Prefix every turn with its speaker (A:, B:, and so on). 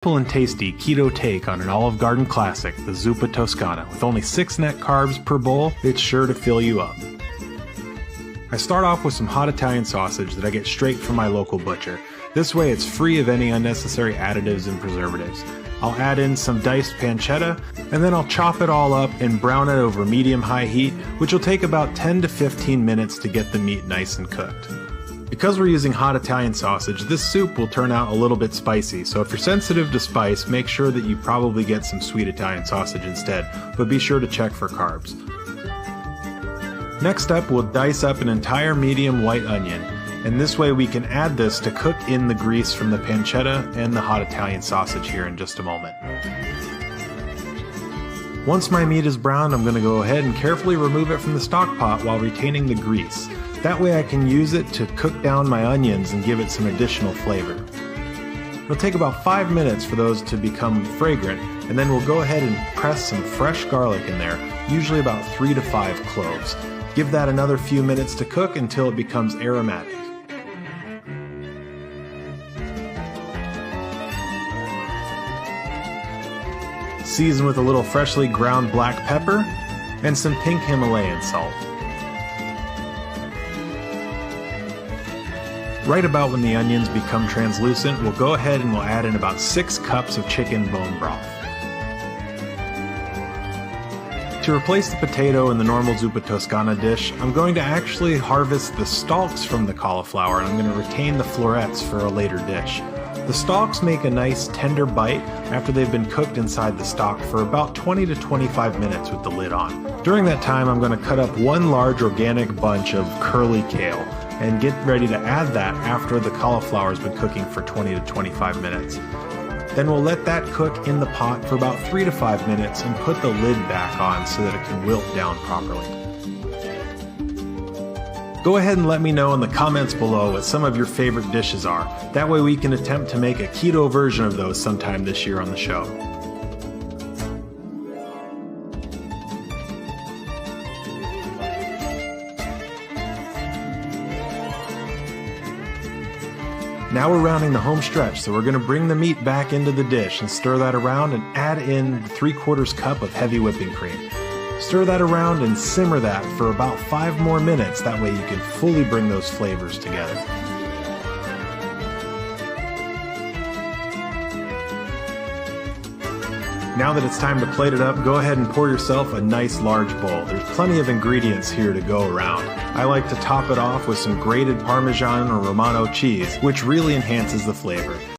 A: Simple and tasty keto take on an Olive Garden classic, the Zuppa Toscana. With only 6 net carbs per bowl, it's sure to fill you up. I start off with some hot Italian sausage that I get straight from my local butcher. This way it's free of any unnecessary additives and preservatives. I'll add in some diced pancetta, and then I'll chop it all up and brown it over medium-high heat, which will take about 10 to 15 minutes to get the meat nice and cooked. Because we're using hot Italian sausage, this soup will turn out a little bit spicy, so if you're sensitive to spice, make sure that you probably get some sweet Italian sausage instead, but be sure to check for carbs. Next up, we'll dice up an entire medium white onion, and this way we can add this to cook in the grease from the pancetta and the hot Italian sausage here in just a moment. Once my meat is browned, I'm going to go ahead and carefully remove it from the stock pot while retaining the grease. That way I can use it to cook down my onions and give it some additional flavor. It'll take about 5 minutes for those to become fragrant, and then we'll go ahead and press some fresh garlic in there, usually about 3 to 5 cloves. Give that another few minutes to cook until it becomes aromatic. Season with a little freshly ground black pepper and some pink Himalayan salt. Right about when the onions become translucent, we'll go ahead and we'll add in about 6 cups of chicken bone broth. To replace the potato in the normal Zuppa Toscana dish, I'm going to actually harvest the stalks from the cauliflower, and I'm going to retain the florets for a later dish. The stalks make a nice tender bite after they've been cooked inside the stock for about 20 to 25 minutes with the lid on. During that time, I'm going to cut up 1 large organic bunch of curly kale and get ready to add that after the cauliflower has been cooking for 20 to 25 minutes. Then we'll let that cook in the pot for about 3 to 5 minutes and put the lid back on so that it can wilt down properly. Go ahead and let me know in the comments below what some of your favorite dishes are. That way we can attempt to make a keto version of those sometime this year on the show. Now we're rounding the home stretch, so we're going to bring the meat back into the dish and stir that around and add in 3/4 cup of heavy whipping cream. Stir that around and simmer that for about 5 more minutes, that way you can fully bring those flavors together. Now that it's time to plate it up, go ahead and pour yourself a nice large bowl. There's plenty of ingredients here to go around. I like to top it off with some grated Parmesan or Romano cheese, which really enhances the flavor.